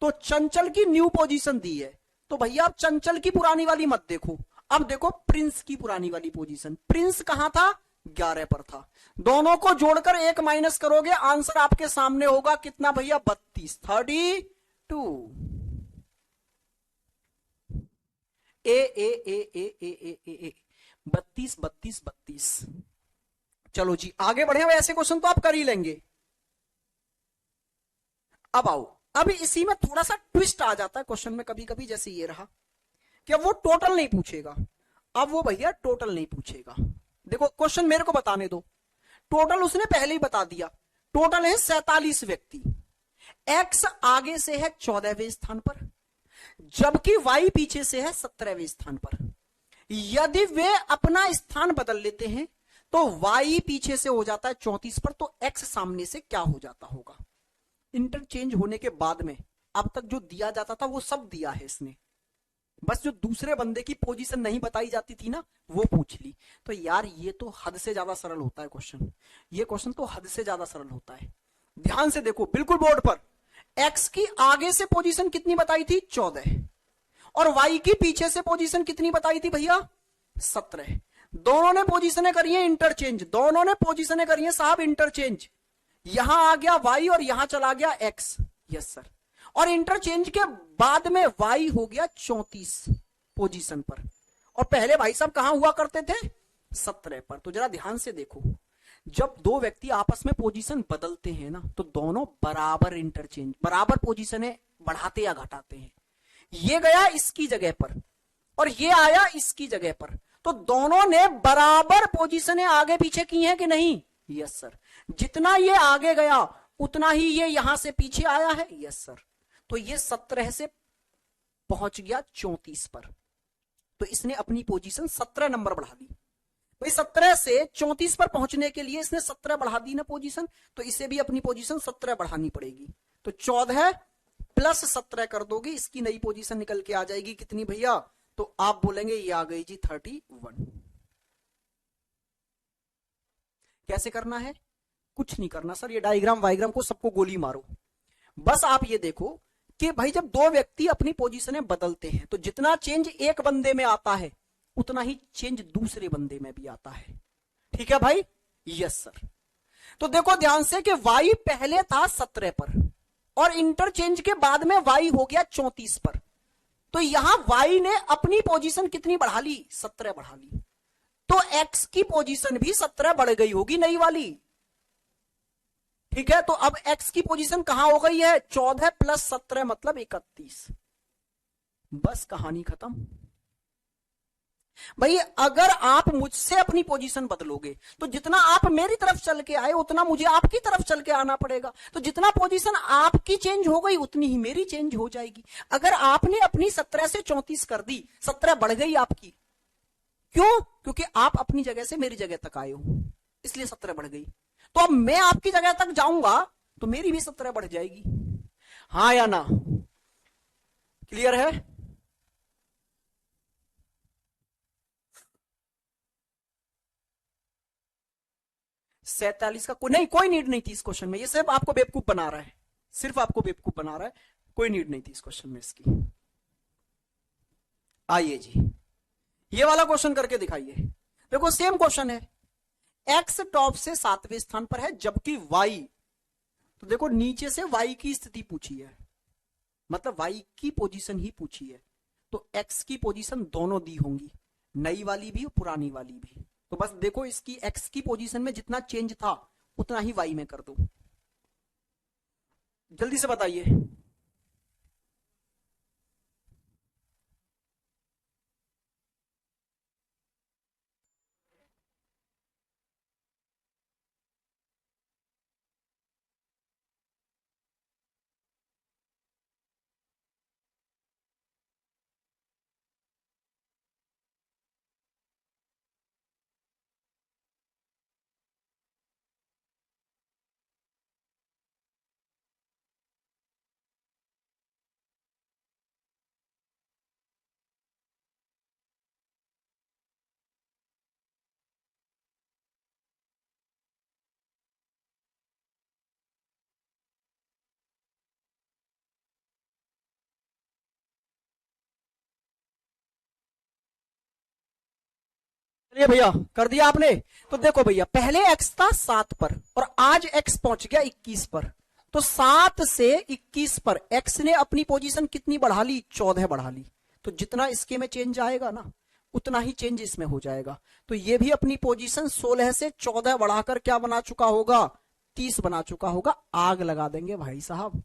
तो चंचल की न्यू पोजीशन दी है, तो भैया आप चंचल की पुरानी वाली मत देखो, अब देखो प्रिंस की पुरानी वाली पोजीशन। प्रिंस कहां था, 11 पर था। दोनों को जोड़कर एक माइनस करोगे, आंसर आपके सामने होगा कितना भैया, 32, 32। ए 32 32 32। चलो जी आगे बढ़े, ऐसे क्वेश्चन तो आप कर ही लेंगे। अब आओ, अब इसी में थोड़ा सा ट्विस्ट आ जाता है क्वेश्चन में कभी कभी, जैसे ये रहा कि अब वो टोटल नहीं पूछेगा। अब वो भैया टोटल नहीं पूछेगा। देखो क्वेश्चन मेरे को बताने दो, टोटल उसने पहले ही बता दिया। टोटल है 47 व्यक्ति, एक्स आगे से है 14वें स्थान पर, जबकि वाई पीछे से है 17वें स्थान पर। यदि वे अपना स्थान बदल लेते हैं तो वाई पीछे से हो जाता है 34 पर, तो एक्स सामने से क्या हो जाता होगा। इंटरचेंज होने के बाद में अब तक जो दिया जाता था वो सब दिया है इसने, बस जो दूसरे बंदे की पोजीशन नहीं बताई जाती थी ना वो पूछ ली। तो यार ये तो हद से ज्यादा सरल होता है क्वेश्चन, ये क्वेश्चन तो हद से ज्यादा सरल होता है। ध्यान से देखो बिल्कुल बोर्ड पर, एक्स की आगे से पोजीशन कितनी बताई थी, 14, और वाई की पीछे से पोजीशन कितनी बताई थी भैया, 17। दोनों ने पोजीशनें करी है इंटरचेंज, दोनों ने पोजीशनें करी है साहब इंटरचेंज। यहां आ गया वाई और यहां चला गया एक्स, यस सर। और इंटरचेंज के बाद में वाई हो गया 34 पोजीशन पर, और पहले भाई साहब कहां हुआ करते थे, 17 पर। तो जरा ध्यान से देखो, जब दो व्यक्ति आपस में पोजीशन बदलते हैं ना तो दोनों बराबर इंटरचेंज, बराबर पोजीशनें बढ़ाते या घटाते हैं। ये गया इसकी जगह पर और ये आया इसकी जगह पर, तो दोनों ने बराबर पोजीशनें आगे पीछे की हैं कि नहीं, यस सर। जितना ये आगे गया उतना ही ये यहां से पीछे आया है, यस सर। तो ये 17 से पहुंच गया 34 पर, तो इसने अपनी पोजीशन 17 नंबर बढ़ा दी। भाई 17 से 34 पर पहुंचने के लिए इसने 17 बढ़ा दी ना पोजीशन, तो इसे भी अपनी पोजीशन 17 बढ़ानी पड़ेगी। तो 14 प्लस 17 कर दोगे, इसकी नई पोजीशन निकल के आ जाएगी कितनी भैया, तो आप बोलेंगे ये आ गई जी 31। कैसे करना है, कुछ नहीं करना सर, ये डायग्राम वाइग्राम को सबको गोली मारो। बस आप ये देखो कि भाई जब दो व्यक्ति अपनी पोजीशनें बदलते हैं तो जितना चेंज एक बंदे में आता है उतना ही चेंज दूसरे बंदे में भी आता है। ठीक है भाई, यस सर। तो देखो ध्यान से कि वाई पहले था 17 पर और इंटरचेंज के बाद में वाई हो गया 34 पर, तो यहां वाई ने अपनी पोजीशन कितनी बढ़ा ली, 17 बढ़ा ली। तो एक्स की पोजीशन भी 17 बढ़ गई होगी नई वाली। ठीक है, तो अब एक्स की पोजीशन कहां हो गई है, 14 प्लस 17 मतलब 31। बस कहानी खत्म। भाई अगर आप मुझसे अपनी पोजीशन बदलोगे तो जितना आप मेरी तरफ चल के आए उतना मुझे आपकी तरफ चल के आना पड़ेगा, तो जितना पोजीशन आपकी चेंज हो गई उतनी ही मेरी चेंज हो जाएगी। अगर आपने अपनी 17 से 34 कर दी, 17 बढ़ गई आपकी, क्यों, क्योंकि आप अपनी जगह से मेरी जगह तक आए हो इसलिए 17 बढ़ गई। तो अब मैं आपकी जगह तक जाऊंगा तो मेरी भी 17 बढ़ जाएगी, हाँ या ना, क्लियर है। 47 का नहीं, कोई नीड नहीं थी इस क्वेश्चन में, ये सिर्फ आपको बेवकूफ बना रहा है, सिर्फ आपको बेवकूफ बना रहा है, कोई नीड नहीं थी इस क्वेश्चन में इसकी। आइए जी ये वाला क्वेश्चन करके दिखाइए। देखो सेम क्वेश्चन है, एक्स टॉप से 7वें स्थान पर है जबकि वाई, तो देखो नीचे से वाई की स्थिति पूछी है, मतलब वाई की पोजीशन ही पूछी है, तो एक्स की पोजीशन दोनों दी होंगी, नई वाली भी पुरानी वाली भी। तो बस देखो इसकी एक्स की पोजीशन में जितना चेंज था उतना ही वाई में कर दो, जल्दी से बताइए। ये भैया कर दिया आपने। तो देखो भैया, पहले x था 7 पर और आज x पहुंच गया 21 पर। तो 7 से 21 पर x ने अपनी पोजीशन कितनी बढ़ा ली? 14 बढ़ा ली। तो जितना इसके में चेंज आएगा ना, उतना ही चेंज इसमें हो जाएगा। तो ये भी अपनी पोजीशन 16 से 14 बढ़ाकर क्या बना चुका होगा? 30 बना चुका होगा। आग लगा देंगे भाई साहब,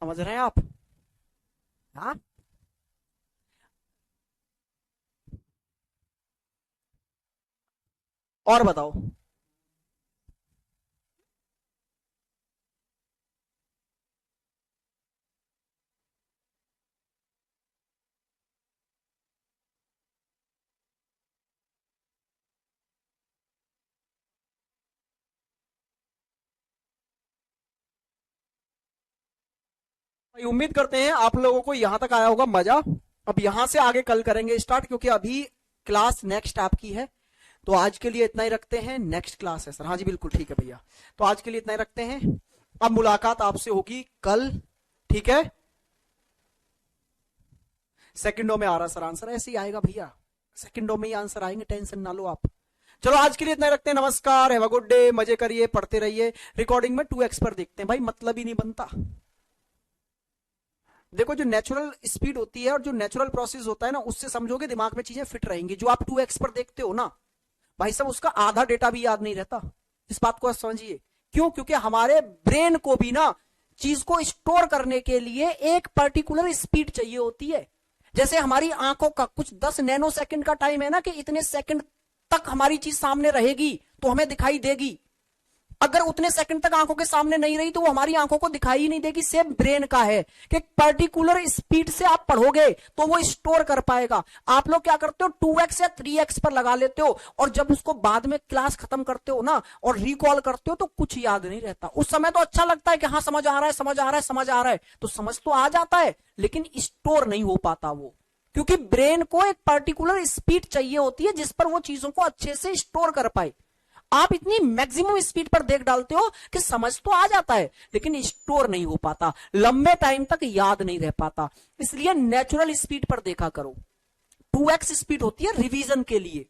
समझ रहे हैं आप? हाँ, और बताओ। भाई उम्मीद करते हैं आप लोगों को यहां तक आया होगा मजा। अब यहां से आगे कल करेंगे स्टार्ट, क्योंकि अभी क्लास नेक्स्ट आपकी है। तो आज के लिए इतना ही रखते हैं। नेक्स्ट क्लास है सर? हाँ जी बिल्कुल ठीक है भैया। तो आज के लिए इतना ही रखते हैं। अब मुलाकात आपसे होगी कल, ठीक है? सेकंडों में आ रहा सर आंसर, ऐसे ही आएगा भैया, सेकंडों में ही आंसर आएंगे, टेंशन ना लो आप। चलो आज के लिए इतना ही रखते हैं। नमस्कार, हैव अ गुड डे, मजे करिए, पढ़ते रहिए। रिकॉर्डिंग में 2x पर देखते हैं भाई, मतलब ही नहीं बनता। देखो, जो नेचुरल स्पीड होती है और जो नेचुरल प्रोसेस होता है ना, उससे समझोगे दिमाग में चीजें फिट रहेंगी। जो आप 2x पर देखते हो ना भाई साहब, उसका आधा डेटा भी याद नहीं रहता। इस बात को समझिए। क्यों? क्योंकि हमारे ब्रेन को भी ना चीज को स्टोर करने के लिए एक पर्टिकुलर स्पीड चाहिए होती है। जैसे हमारी आंखों का कुछ 10 नैनो सेकंड का टाइम है ना, कि इतने सेकंड तक हमारी चीज सामने रहेगी तो हमें दिखाई देगी। अगर उतने सेकंड तक आंखों के सामने नहीं रही तो वो हमारी आंखों को दिखाई ही नहीं देगी। सेम ब्रेन का है कि पर्टिकुलर स्पीड से आप पढ़ोगे तो वो स्टोर कर पाएगा। आप लोग क्या करते हो? 2x या 3x पर लगा लेते हो, और जब उसको बाद में क्लास खत्म करते हो ना और रिकॉल करते हो तो कुछ याद नहीं रहता। उस समय तो अच्छा लगता है कि हाँ समझ आ रहा है, समझ आ रहा है, समझ आ रहा है, तो समझ तो आ जाता है, लेकिन स्टोर नहीं हो पाता वो। क्योंकि ब्रेन को एक पर्टिकुलर स्पीड चाहिए होती है जिस पर वो चीजों को अच्छे से स्टोर कर पाए। आप इतनी मैक्सिमम स्पीड पर देख डालते हो कि समझ तो आ जाता है, लेकिन स्टोर नहीं हो पाता, लंबे टाइम तक याद नहीं रह पाता। इसलिए नेचुरल स्पीड पर देखा करो। 2x स्पीड होती है रिवीजन के लिए,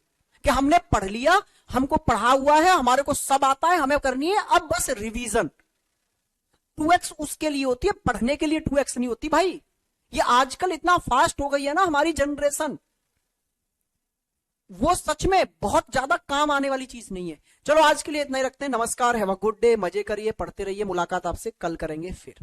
कि हमने पढ़ लिया, हमको पढ़ा हुआ है, हमारे को सब आता है, हमें करनी है अब बस रिवीजन। 2x उसके लिए होती है, पढ़ने के लिए 2x नहीं होती भाई। ये आजकल इतना फास्ट हो गई है ना हमारी जनरेशन, वो सच में बहुत ज्यादा काम आने वाली चीज नहीं है। चलो आज के लिए इतना ही रखते हैं। नमस्कार, हैव अ गुड डे, मजे करिए, पढ़ते रहिए। मुलाकात आपसे कल करेंगे फिर।